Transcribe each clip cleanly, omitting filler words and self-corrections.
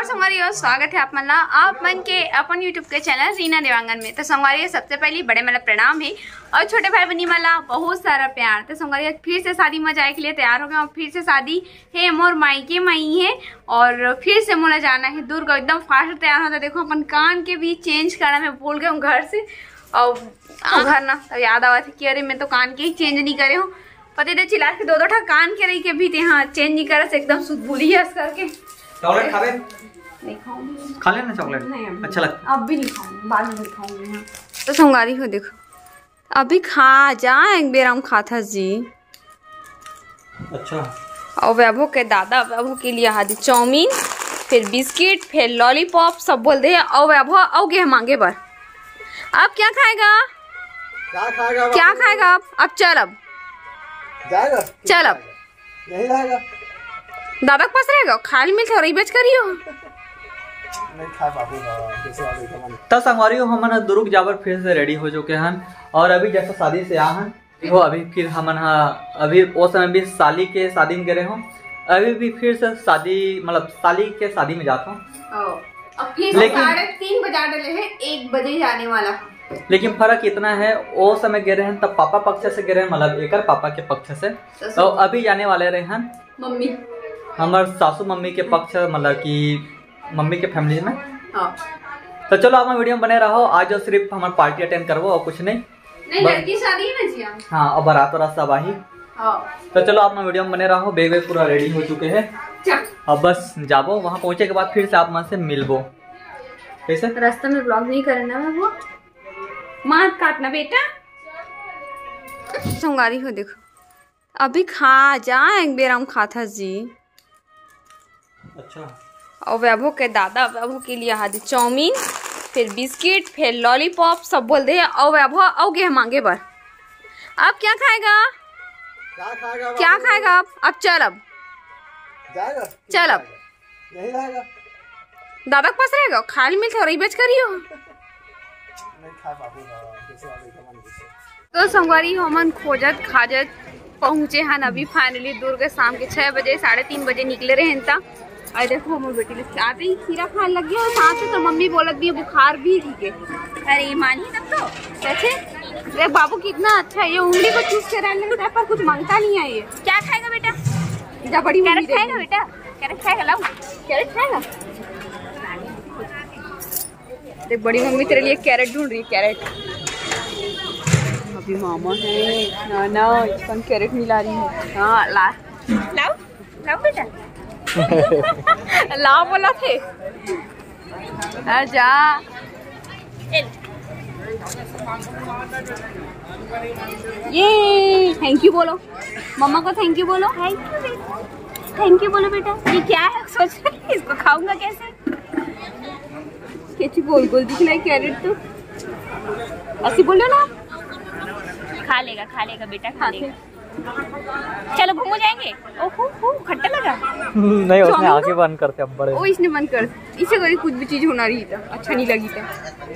और संगवारी और स्वागत है आप मन के अपन यूट्यूब के चैनल रीना देवांगन में। तो संगवारी सबसे पहले बड़े मला प्रणाम है और छोटे भाई बहनी मला बहुत सारा प्यार। तो संगवारी फिर से शादी में जाए के लिए तैयार हो गए और फिर से शादी है मोर मायके मई है और फिर से मोला जाना है दुर्ग। एकदम फास्ट तैयार होता। देखो अपन कान के भी चेंज करना मैं भूल गए हूँ घर से और घर ना तो याद आवा थी कि अरे मैं तो कान के ही चेंज नहीं करे हूँ। पति दे चिल्ला के दो ठा कान के रही के भी यहाँ चेंज नहीं करे एकदम सुध भूली है करके। चॉकलेट खावे? नहीं खाऊंगी। खा लेना चॉकलेट। नहीं अच्छा लगता। अब भी नहीं खाऊंगी, बाद में खाऊंगी। हाँ तो संगारी हो देखो अभी खा जा एक बेर हम खाता जी। अच्छा और वैभव के दादा वैभव के लिए आदि चाउमीन फिर बिस्किट फिर लॉलीपॉप सब बोल दे। और वैभव आओगे मांगे बर अब क्या खाएगा क्या खाएगा अब चल अब जाएगा चल अब नहीं रहेगा दादा के पास रहेगा खाली मिल थोड़ी बेच करियो नहीं खा पाऊंगा। तो संगवारी हमन दुर्ग जावर फिर से रेडी हो चुके हैं और अभी जैसा शादी से आ हैं वो अभी फिर हमन अभी वो समय भी साली के शादी में गए हूँ। अभी भी फिर से शादी मतलब साली के शादी में जाता हूँ। लेकिन 3:30 बजा डले है 1 बजे जाने वाला। लेकिन फर्क इतना है वो समय गए हैं तब पापा पक्ष से गए हैं मतलब एक पापा के पक्ष से। तो अभी जाने वाले रहे हैं मम्मी हमारे सासू मम्मी के पक्ष मतलब कि मम्मी के फैमिली में। हाँ। तो चलो आप वीडियो में बने रहो। आज सिर्फ हमारे पार्टी अटेंड करवो और कुछ नहीं लड़की शादी है ना जी। हाँ और बारात और सब आही। हाँ। तो चलो आप वीडियो में बने रहो। बेग वेग पूरा रेडी हो चुके हैं अब बस जाबो वहाँ पहुँचे के बाद फिर से आप मन से मिलबो। कैसे रास्ते में ब्लॉग नहीं करना है वो मात काटना बेटा। संगारी हो देखो अभी खा जा एक बेर हम खाता जी। अच्छा और वैभव के दादा वैभव के लिए आदि चाउमीन फिर बिस्किट फिर लॉलीपॉप सब बोल दे। और वैभव आओगे मांगे बर अब क्या खाएगा क्या खाएगा अब चल अब जाएगा चल अब नहीं रहेगा दादा के पास रहेगा खाली मिल थोड़ी बेच करियो नहीं खा पाऊंगा। तो संगवारी हमन खोजत खाजत पहुँचे हैं अभी फाइनली दुर्ग। शाम के 6 बजे 3:30 बजे निकले रहे हैं। और देखो हमारे बेटी ने आते ही खीरा खाने लग गया और साथ में तो मम्मी बोलत भी है बुखार भी ठीक है। अरे ये मानी तब तो कैसे अरे बाबू कितना अच्छा है ये उंगली को चूस के रहने लगता है पर कुछ मांगता नहीं है। ये क्या खाएगा बेटा जा बड़ी कैरेट खाएगा बेटा कैरेट खाएगा लाओ कैरेट खाएगा। देख बड़ी मम्मी तेरे लिए कैरेट ढूंढ रही है कैरेट। अभी मामा है ना इसका कैरेट मिला रही है। हाँ लाओ लाओ बेटा लाओ बोला थे जा ये थैंक यू बोलो मम्मा को थैंक यू बोलो। थैंक यू बोलो बेटा। ये क्या है सोच रही इसको खाऊंगा कैसे कैसी गोल गोल दिख रहा है कैरेट तो ऐसी बोलो ना। खा लेगा बेटा खा लेगा। चलो घूमो जाएंगे। ओहो खट्टा लगा नहीं उसने आंखें बंद करते अब बड़े। ओ इसने बंद कर इसे कोई कुछ भी चीज होना रही था अच्छा नहीं लगी था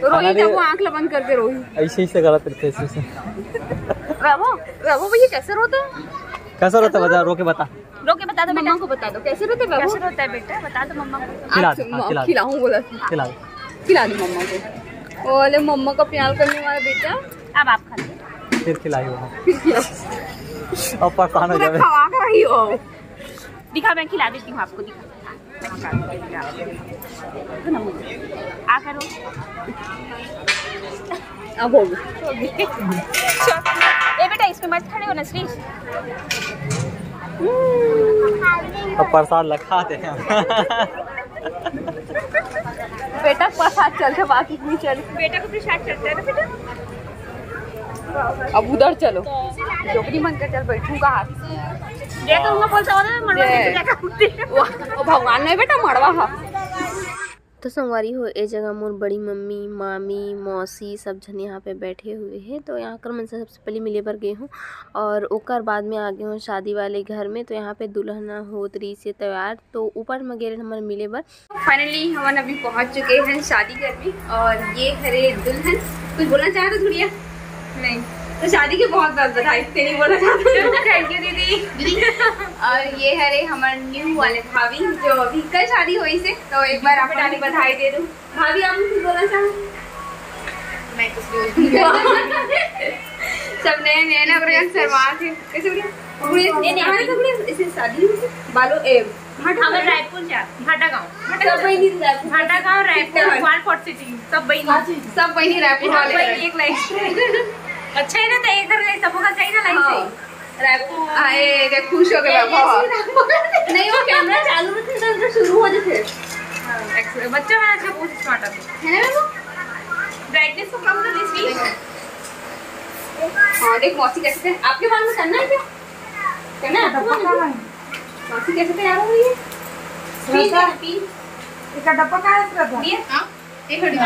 तो रोही था वो आंख बंद करके रोही ऐसे ही से गलत थे ऐसे से। रवो भैया कैसे रोता बता रोके बता दो मम्मा को बता दो कैसे रोता है बेटा बता दो मम्मा को। खिलाऊं बोला खिला दो मम्मा को। बोले मम्मा का प्यार करने वाला बेटा अब आप खा लो फिर खिलाई अब परेशान हो जाए। दिखा मैं खिला देती हूँ आपको दिखा आ करो अब हो ए बेटा इसमें मत खड़े हो ना श्री। अब प्रसाद लखाते हैं बेटा प्रसाद चलते बाकी नहीं चल बेटा को प्रसाद चलता है ना बेटा। अब उधर चलो जोकरी मन कर चल बैठूंगा हाथ ये तो उनका बोलता हो भगवान ने बेटा मड़वा हा। तो संगवारी हो ए जगह मोर बड़ी मम्मी मामी मौसी सब जन यहाँ पे बैठे हुए हैं। तो यहाँ कर मन से सबसे पहले मिले बर गए हूँ और ओकर बाद में आ गए हूँ शादी वाले घर में। तो यहाँ पे दुल्हना होत रही से तैयार तो ऊपर में गए हमारे मिले बर। फाइनली हम अभी पहुँच चुके हैं शादी घर में और ये खरे दुल्हन कुछ बोलना चाह रहे थोड़िया नहीं तो शादी की बहुत बहुत बधाई। तेरी बोला चाहती हूँ। थैंक यू दीदी। और ये है रे हमारे न्यू वाले भाभी जो अभी कल शादी हुई से, तो एक बार आपको डाली बधाई दे दूँ। भाभी आप कुछ बोलना चाहो? मैं कुछ सब नए नए ना शर्मा थे कैसे इसे शादी बालो रायपुर भाटा गाँव रायपुर 140 सिटी सब बहनी रायपुर वाले एक लाइक अच्छा है ना, तो एक घर सबका चाहिए ना लाइक से रायपुर आए खुश हो गए नहीं वो कैमरा चालू में थे तो शुरू हो जाते बच्चा में अच्छा बहुत स्मार्ट है ना, ब्राइटनेस को कम कर इसलिए। हाँ देख मौसी कैसे थे आपके बाल में करना है क्या? करना है मौसी कैसे तैयार हो रही है? इसका डब्बा कहाँ है? इसका दिया हां एक घड़ी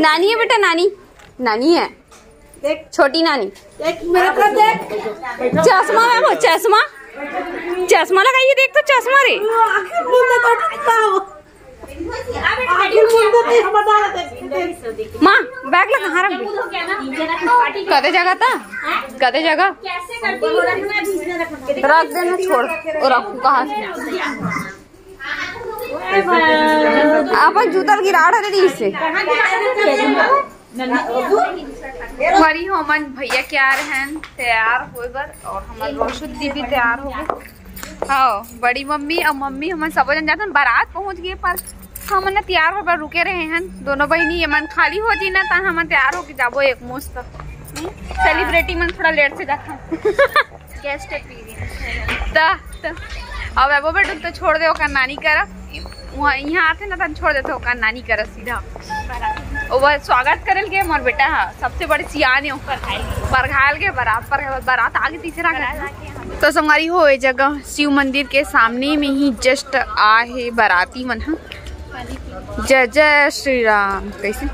नानी है बेटा, नानी है छोटी नानी। चश्मा है वो, चश्मा लगाइए। देख तो चश्मा रे माँ बैग लगा कहाँ रख कदे जगह रख देना, छोड़ और रखू कहाँ से आप जूता गिरा रहे से हरी होमन भैया क्या रहन तैयार हो बर और हमारे रोशुद दी भी तैयार हो गए। हाँ बड़ी मम्मी और मम्मी हम सब जन जाते बारात पहुंच गए, पर हम तैयार हो बर रुके रहे हैं दोनों बहनी। ये मन खाली हो जी ना तो हम तैयार हो के जाबो एक मुस्त सेलिब्रिटी मन थोड़ा लेट से जाता गेस्ट एक्सपीरियंस अब वो बेटू तो छोड़ दे ओकर नानी कर वहाँ यहाँ आते ना तो छोड़ देते ओकर नानी कर सीधा वो स्वागत करल के मोर बेटा है सबसे बड़े सियाने बरघायल के बारात आगे तीसरा तो संगवारी हो ये जगह शिव मंदिर के सामने में ही जस्ट आ है बाराती मन। जय जय श्री राम। कैसे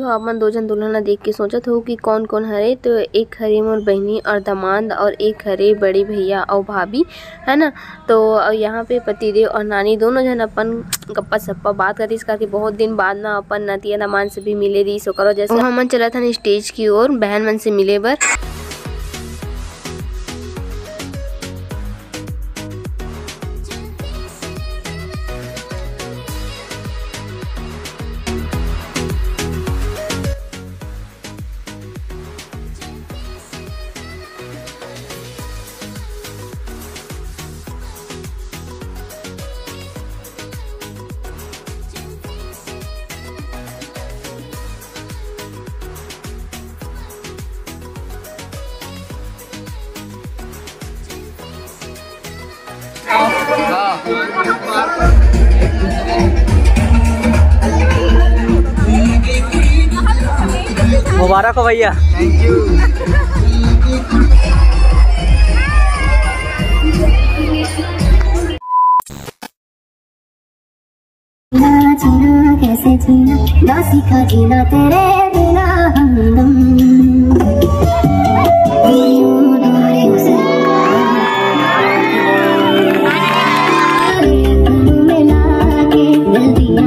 अपन दो जन दुल्हन देख के सोचत हो कि कौन कौन हरे, तो एक हरे मोर बहनी और दामाद और एक हरे बड़ी भैया और भाभी है ना। तो यहाँ पे पतिदेव और नानी दोनों जन अपन गप्पा सप्पा बात करी करके बहुत दिन बाद ना अपन नतिया दामाद से भी मिले रही। सो करो जैसे हमन चला था स्टेज की ओर बहन मन से मिले बर। मुबारक हो भैया। Thank you. जीना कैसे जीना ना सीखा जीना तेरे बिना हमदम मिला के दिल दिया